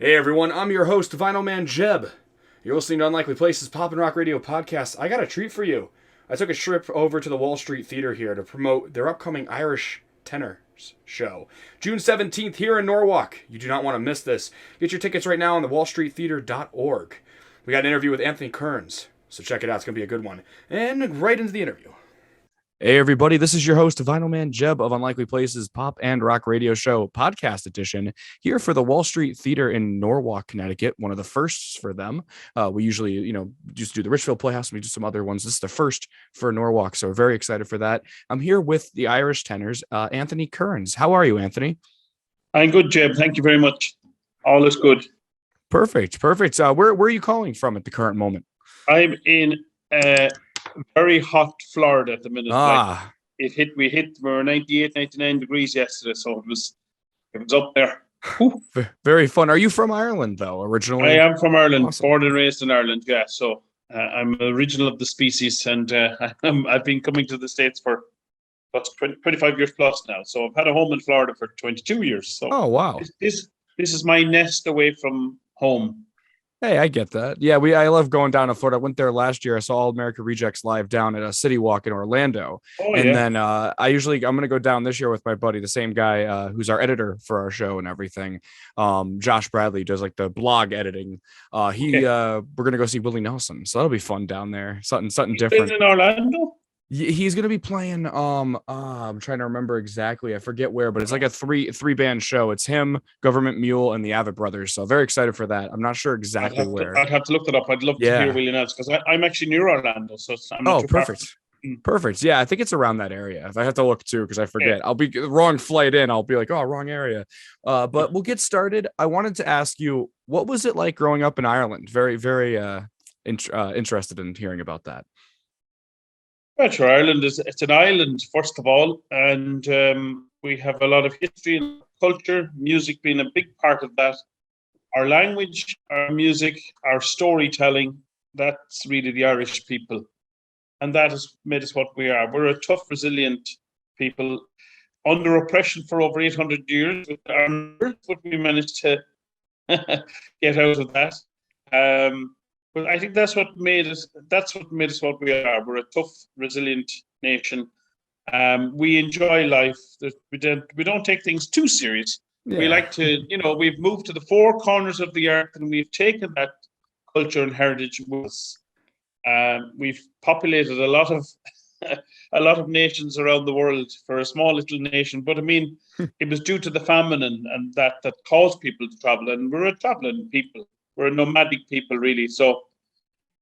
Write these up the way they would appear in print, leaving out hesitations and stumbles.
Hey everyone, I'm your host, Vinyl Man Jeb. You're listening to Unlikely Places Pop and Rock Radio Podcast. I got a treat for you. I took a trip over to the Wallstreet Theater here to promote their upcoming Irish Tenors show. June 17th here in Norwalk. You do not want to miss this. Get your tickets right now on the wallstreettheater.org. We got an interview with Anthony Kerns, so check it out. It's going to be a good one. And right into the interview. Hey everybody, this is your host, Vinyl Man Jeb of Unlikely Places Pop and Rock Radio Show Podcast Edition, here for the Wallstreet Theater in Norwalk, Connecticut, one of the firsts for them. We usually, just do the Richfield Playhouse, and we do some other ones. This is the first for Norwalk, so we're very excited for that. I'm here with the Irish Tenors, Anthony Kerns. How are you, Anthony? I'm good, Jeb. Thank you very much. All is good. Perfect. Where are you calling from at the current moment? I'm in very hot Florida at the minute. We were 98, 99 degrees yesterday, so it was up there. Very fun. Are you from Ireland, though, originally? I am from Ireland, Awesome. Born and raised in Ireland, yeah. So I'm original of the species, and I've been coming to the States for 25 years plus now. So I've had a home in Florida for 22 years. So oh, wow. This is my nest away from home. Hey, I get that. Yeah, I love going down to Florida. I went there last year. I saw All America Rejects live down at a City Walk in Orlando. Then I'm going to go down this year with my buddy, the same guy who's our editor for our show and everything. Josh Bradley does like the blog editing. We're going to go see Willie Nelson. So that'll be fun down there. Something different. In Orlando? He's going to be playing, I'm trying to remember exactly. I forget where, but it's like a three band show. It's him, Government Mule, and the Avid Brothers. So very excited for that. I'm not sure exactly where. I'd have to look that up. I'd love to hear Willie Nelson because I'm actually near Orlando. So I'm not too perfect. Perfect. Yeah, I think it's around that area. If I have to look too, because I forget. I'll be wrong flight in. I'll be like, wrong area. But we'll get started. I wanted to ask you, what was it like growing up in Ireland? Very, very interested in hearing about that. Sure. Ireland it's an island, first of all, and we have a lot of history and culture, music being a big part of that. Our language, our music, our storytelling, that's really the Irish people. And that has made us what we are. We're a tough, resilient people under oppression for over 800 years, but we managed to get out of that. But I think that's what made us what we are. We're a tough, resilient nation. We enjoy life. We don't take things too serious. Yeah. We like to, we've moved to the four corners of the earth, and we've taken that culture and heritage with us. We've populated a lot of nations around the world for a small little nation. But I mean, it was due to the famine and that caused people to travel. And we're a traveling people. We're a nomadic people, really. So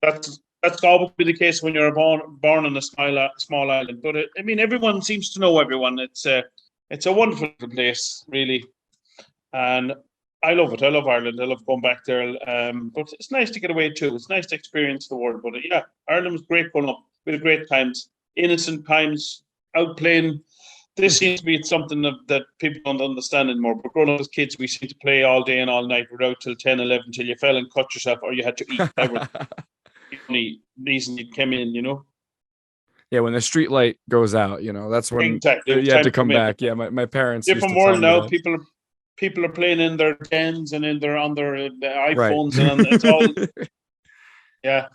that's always been the case when you're born on a small island. But everyone seems to know everyone. It's a wonderful place, really, and I love it. I love Ireland. I love going back there. But it's nice to get away too. It's nice to experience the world. But yeah, Ireland was great growing up. We had great times, innocent times, out playing. This seems to be something that people don't understand anymore. But growing up as kids, we seemed to play all day and all night. We were out till 10, 11, till you fell and cut yourself or you had to eat. That was the only reason you came in, Yeah, when the street light goes out, that's when you had to come back. Yeah, my parents. Different world now. People are playing in their dens and on their iPhones, right. And it's all. Yeah.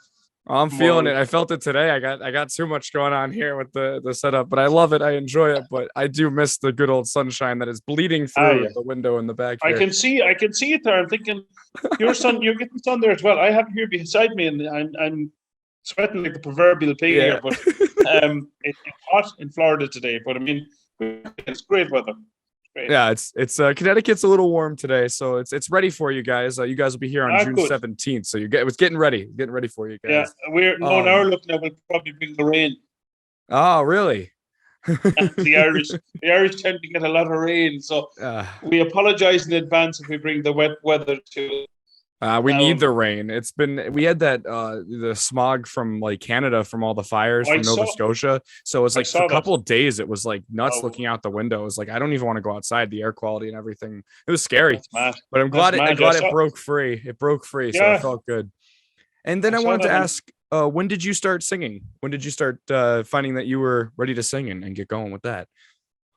I'm feeling it. I felt it today. I got too much going on here with the setup, but I love it. I enjoy it, but I do miss the good old sunshine that is bleeding through the window in the back here. I can see it there. I'm thinking, you're getting sun there as well. I have it here beside me, and I'm sweating like the proverbial pig here. But it's hot in Florida today. But it's great weather. Great. Yeah, it's Connecticut's a little warm today, so it's ready for you guys. You guys will be here on June 17th, so it's getting ready for you guys. Yeah, now look now, we'll probably bring the rain. Oh, really? The Irish tend to get a lot of rain, so we apologize in advance if we bring the wet weather to. We need the rain. We had that the smog from like Canada from all the fires from Nova Scotia. So it's like for a couple of days it was like nuts looking out the window. It was like I don't even want to go outside. The air quality and everything. It was scary. But I'm glad it broke free. It broke free, so it felt good. And then I wanted to ask, when did you start singing? When did you start finding that you were ready to sing and get going with that?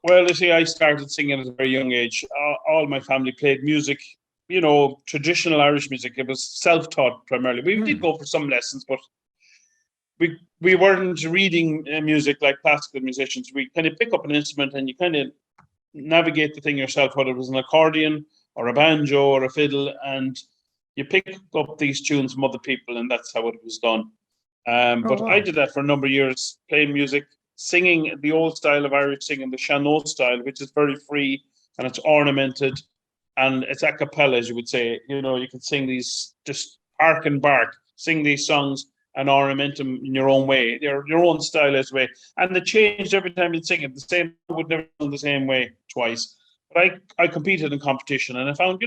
Well, you see, I started singing at a very young age. All my family played music. traditional Irish music. It was self-taught primarily. We did go for some lessons, but we weren't reading music like classical musicians. We kind of pick up an instrument and you kind of navigate the thing yourself, whether it was an accordion or a banjo or a fiddle, and you pick up these tunes from other people, and that's how it was done. But I did that for a number of years, playing music, singing the old style of Irish singing, the Shannon style, which is very free and it's ornamented and it's a cappella, as you would say. You can sing these, just arc and bark, sing these songs and ornament them in your own way, your own stylized way. And they changed every time you sing it. The same would never done the same way twice. But I competed in competition and I found,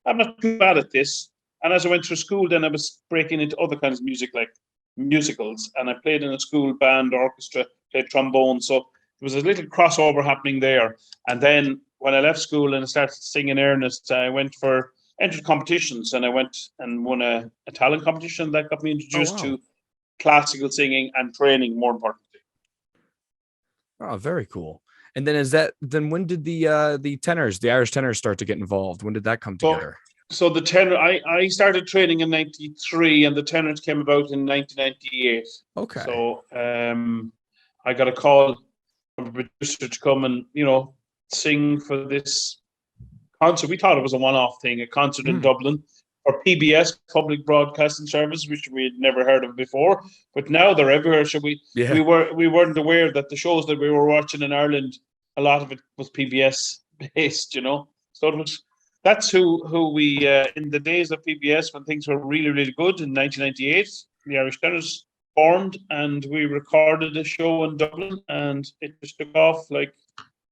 I'm not too bad at this. And as I went through school, then I was breaking into other kinds of music, like musicals. And I played in a school band, orchestra, played trombone. So there was a little crossover happening there. And then when I left school and I started singing in earnest, I entered competitions, and I went and won a talent competition that got me introduced to classical singing and training, more importantly. Oh, very cool. And then when did the Irish tenors start to get involved? When did that come together? So the tenor, I started training in 93 and the tenors came about in 1998. Okay. So I got a call from a producer to come and, sing for this concert. We thought it was a one-off thing, a concert in Dublin for PBS, Public Broadcasting Service, which we had never heard of before. But now they're everywhere. So we weren't aware that the shows that we were watching in Ireland, a lot of it was PBS based, So that's who we in the days of PBS, when things were really, really good in 1998, the Irish Tenors formed and we recorded a show in Dublin, and it just took off like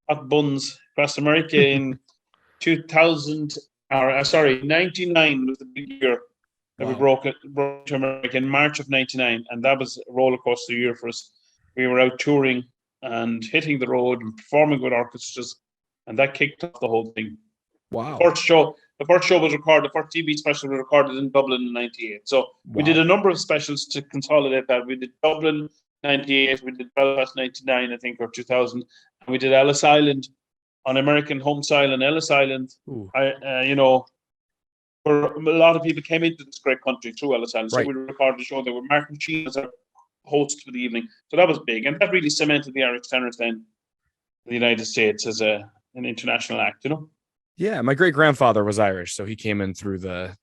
hot buns across America in 99 was the big year that we broke to America in March of 99, and that was a roller coaster year for us. We were out touring and hitting the road and performing with orchestras, and that kicked off the whole thing. Wow. The first show was recorded, the first TV special was recorded in Dublin in 98. So we did a number of specials to consolidate that. We did Dublin 98, we did Belfast 99, I think, or 2000, and we did Ellis Island on American home soil in Ellis Island. Where a lot of people came into this great country through Ellis Island. So we recorded a show there with Martin Sheen as our host for the evening. So that was big, and that really cemented the Irish Tenors then in the United States as an international act, Yeah, my great grandfather was Irish, so he came in through the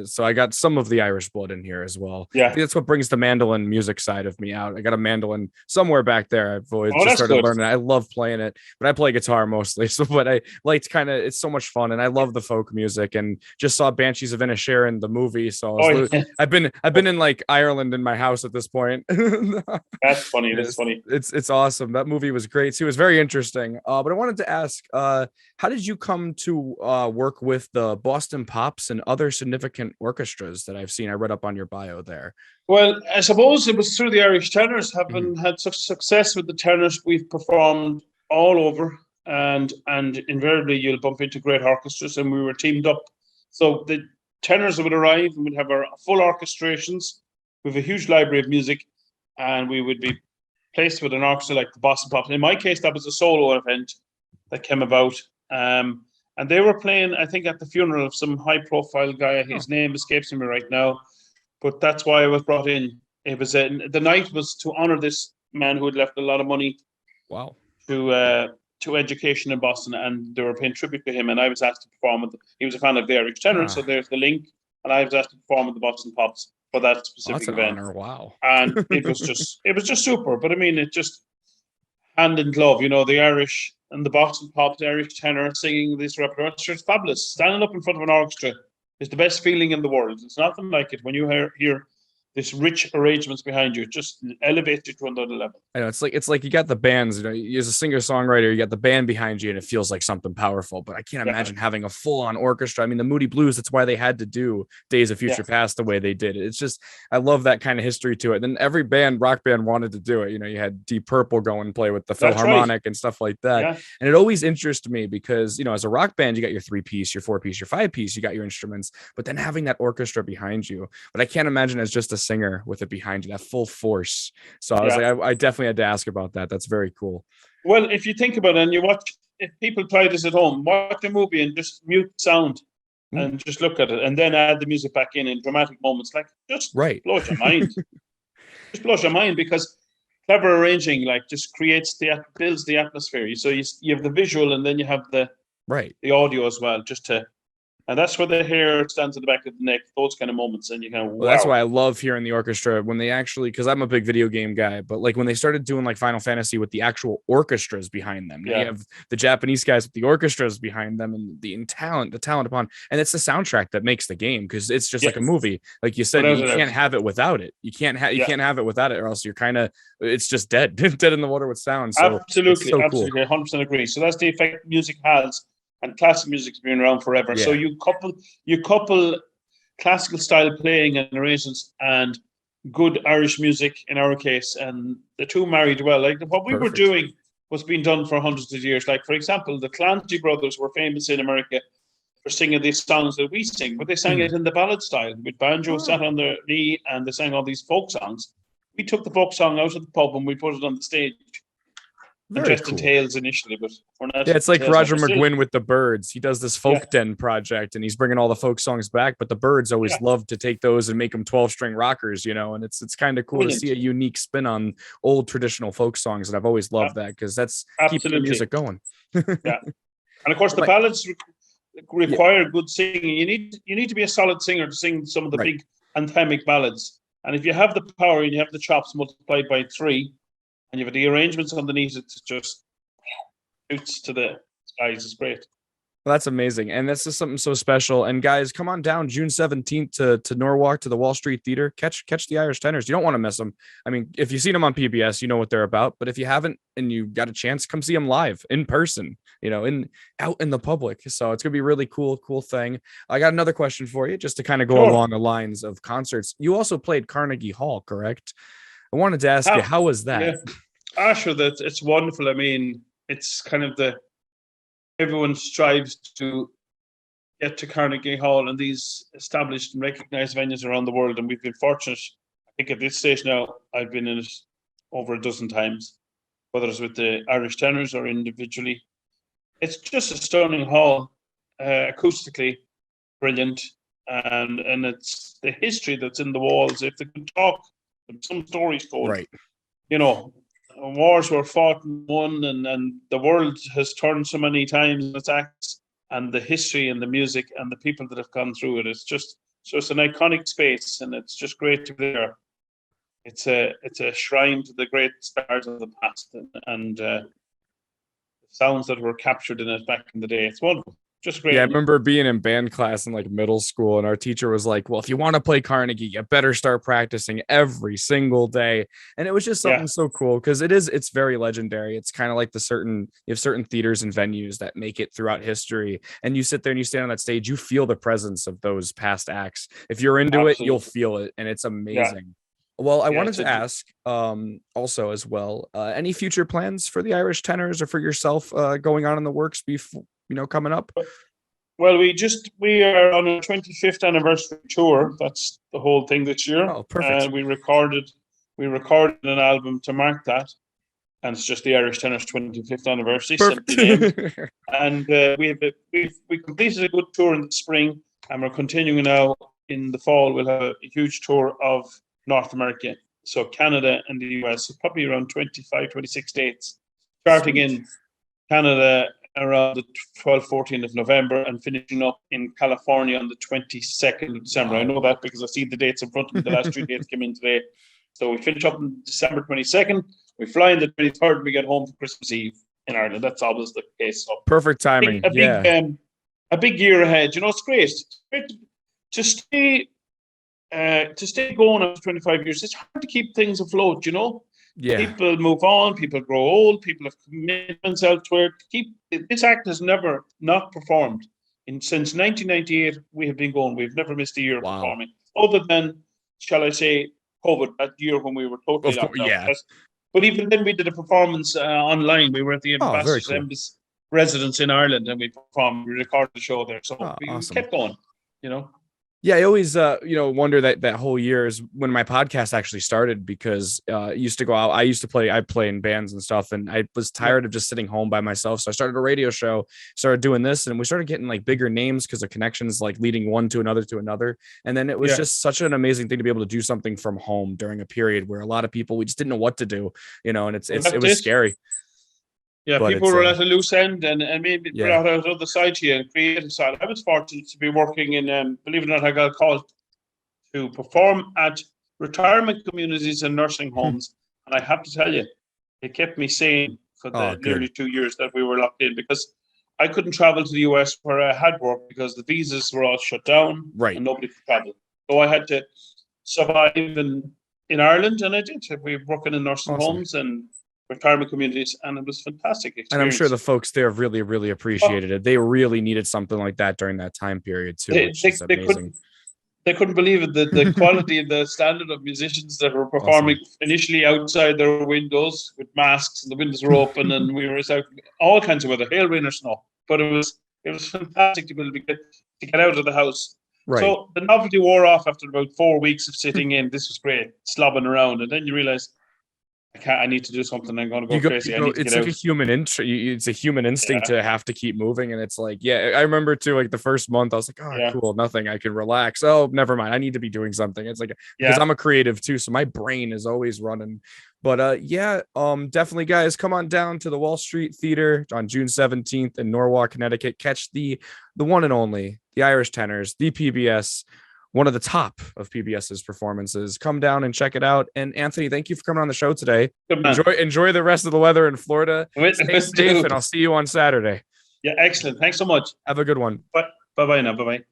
so I got some of the Irish blood in here as well. Yeah, I think that's what brings the mandolin music side of me out. I got a mandolin somewhere back there. I've always just started learning it. I love playing it, but I play guitar mostly. So, but I liked it's so much fun, and I love the folk music. And just saw Banshees of Inisherin, the movie. So I've been in like Ireland in my house at this point. That's funny. That's funny. It's awesome. That movie was great too. It was very interesting. But I wanted to ask, how did you come to work with the Boston Pops and other significant orchestras that I've seen? I read up on your bio there. Well, I suppose it was through the Irish Tenors. Having had such success with the tenors, we've performed all over, and invariably you'll bump into great orchestras, and we were teamed up. So the tenors would arrive and we'd have our full orchestrations. We have a huge library of music, and we would be placed with an orchestra like the Boston Pops. In my case, that was a solo event that came about. And they were playing, I think, at the funeral of some high-profile guy. His name escapes me right now, but that's why I was brought in. It was the night was to honor this man who had left a lot of money, to education in Boston, and they were paying tribute to him. And I was asked to perform with. He was a fan of the Irish Tenors, so there's the link. And I was asked to perform with the Boston Pops for that specific event. Honor. Wow! And it was just super. But I mean, it just hand in glove, the Irish and the Boston Pops, the Irish tenor singing this repertoire. It's fabulous. Standing up in front of an orchestra is the best feeling in the world. It's nothing like it when you hear this rich arrangements behind you. It just elevates you to another level. I know it's like you got the bands, you as a singer-songwriter, you got the band behind you and it feels like something powerful, but I can't imagine having a full-on orchestra. I mean, the Moody Blues, that's why they had to do Days of Future Past the way they did it. It's just, I love that kind of history to it. And every rock band wanted to do it. You had Deep Purple go and play with the Philharmonic and stuff like that. Yeah. And it always interested me because, as a rock band, you got your 3-piece, your 4-piece, your 5-piece, you got your instruments, but then having that orchestra behind you. But I can't imagine as just a singer with it behind you, that full force. So I was like, I definitely had to ask about that. That's very cool. Well, if you think about it and you watch, if people try this at home, watch a movie and just mute sound and just look at it, and then add the music back in dramatic moments. Like, just Right. blows your mind. Just blows your mind, because clever arranging, like, just builds the atmosphere. So you have the visual, and then you have the audio as well, and that's where the hair stands at the back of the neck, those kind of moments, and you kind of, wow. Well, that's why I love hearing the orchestra when they actually, because I'm a big video game guy, but like when they started doing like Final Fantasy with the actual orchestras behind them. Now you have the Japanese guys with the orchestras behind them, and the talent upon, and it's the soundtrack that makes the game, because it's just like a movie. Like you said, you can't have it without it. You can't have it without it, or else you're kind of, it's just dead in the water with sound. So absolutely, so absolutely, cool. 100% agree. So that's the effect music has. And classic music's been around forever. Yeah. So you couple classical style playing and arrangements and good Irish music in our case, and the two married well. Like what we were doing was being done for hundreds of years. Like, for example, the Clancy brothers were famous in America for singing these songs that we sing, but they sang it in the ballad style with banjo sat on their knee, and they sang all these folk songs. We took the folk song out of the pub and we put it on the stage. Just in tales initially, but we're not. Yeah, it's like Roger McGuinn with the Byrds. He does this folk den project, and he's bringing all the folk songs back. But the Byrds always love to take those and make them 12-string rockers, and it's kind of cool to see a unique spin on old traditional folk songs. And I've always loved that, because that's keeping the music going. And of course, the ballads require good singing. You need to be a solid singer to sing some of the big anthemic ballads. And if you have the power and you have the chops multiplied by 3. And you have the arrangements underneath it, just shoots to the skies. It's great. Well, that's amazing. And that's just something so special. And guys, come on down June 17th to Norwalk, to the Wallstreet Theater. Catch the Irish Tenors. You don't want to miss them. I mean, if you've seen them on PBS, you know what they're about. But if you haven't and you got a chance, come see them live in person, out in the public. So it's going to be a really cool thing. I got another question for you, just to kind of go along the lines of concerts. You also played Carnegie Hall, correct? I wanted to ask you, how was that? Yeah. Sure, it's wonderful. I mean, it's kind of everyone strives to get to Carnegie Hall and these established and recognized venues around the world. And we've been fortunate. I think at this stage now, I've been in it over a dozen times, whether it's with the Irish Tenors or individually. It's just a stunning hall, acoustically brilliant. And it's the history that's in the walls. If they could talk, some stories told. Right. Wars were fought and won, and the world has turned so many times in its acts, and the history and the music and the people that have gone through it. It's an iconic space, and it's just great to be there. It's a shrine to the great stars of the past, and the sounds that were captured in it back in the day. It's wonderful. Just great. Yeah, I remember being in band class in like middle school, and our teacher was like, well, if you want to play Carnegie, you better start practicing every single day. And it was just something so cool, because it's very legendary. It's kind of like you have certain theaters and venues that make it throughout history. And you sit there and you stand on that stage, you feel the presence of those past acts. If you're into it, you'll feel it. And it's amazing. Yeah. Well, I wanted to ask also as well, any future plans for the Irish Tenors or for yourself going on in the works before, coming up? Well, we are on a 25th anniversary tour. That's the whole thing this year. Oh, perfect. We recorded an album to mark that, and it's just the Irish Tenors 25th anniversary. Perfect. And we completed a good tour in the spring, and we're continuing now in the fall. We'll have a huge tour of North America, so Canada and the US, probably around 25, 26 dates, starting in Canada around the 12th, 14th of November, and finishing up in California on the 22nd of December. I know that because I see the dates in front of me. The last 3 dates came in today. So we finish up on December 22nd. We fly on the 23rd, and we get home for Christmas Eve in Ireland. That's always the case. So perfect timing. A big year ahead. It's great. It's great to stay going after 25 years. It's hard to keep things afloat, Yeah. People move on, people grow old, people have commitments elsewhere. This act has never not performed. Since 1998, we have been going. We've never missed a year of performing, other than, shall I say, COVID, that year when we were totally locked down. Yeah. But even then, we did a performance online. We were at the Ambassador's Embassy residence in Ireland, and we performed. We recorded the show there. So we kept going, Yeah, I always, wonder that whole year is when my podcast actually started because I used to go out. I play in bands and stuff, and I was Yeah, tired of just sitting home by myself. So I started a radio show, started doing this, and we started getting like bigger names because of connections, like leading one to another to another. And then it was yeah. just such an amazing thing to be able to do something from home during a period where a lot of people we just didn't know what to do, and Well, it that's was it. scary, Yeah, but people it's were at a loose end and maybe yeah, brought out other side to you and creative side. I was fortunate to be working in, believe it or not, I got called to perform at retirement communities and nursing homes. And I have to tell you, it kept me sane for oh, the nearly good, 2 years that we were locked in because I couldn't travel to the US where I had work because the visas were all shut down right, and nobody could travel. So I had to survive in Ireland, and I did. We were working in nursing awesome. homes and retirement communities, and it was a fantastic And I'm sure experience. the folks there really, really Oh, appreciated it. They really needed something like that during that time period too, they, which they, is they amazing. couldn't they couldn't believe it. The quality and the standard of musicians that were performing Awesome. initially outside their windows with masks and the windows were open and we were out all kinds of weather, hail, rain, or snow. But it was fantastic to be able to get out of the house. Right. So the novelty wore off after about 4 weeks of sitting in. This was great, slobbing around, and then you realize I can't. I need to do something. I'm going to go You crazy. I go, need to get it's like out. a it's a human instinct Yeah, to have to keep moving. And it's like, yeah, I remember too, like the first month, I was like, oh, yeah, cool, nothing. I can relax. Oh, never mind. I need to be doing something. It's like, because yeah. I'm a creative too. So my brain is always running. But yeah, definitely guys, come on down to the Wall Street Theater on June 17th in Norwalk, Connecticut. Catch the one and only, the Irish Tenors, the PBS, one of the top of PBS's performances. Come down and check it out. And Anthony, thank you for coming on the show today. Good man. Enjoy the rest of the weather in Florida. Will Stay safe, do. and I'll see you on Saturday. Yeah, excellent. Thanks so much. Have a good one. Bye bye now. Bye bye.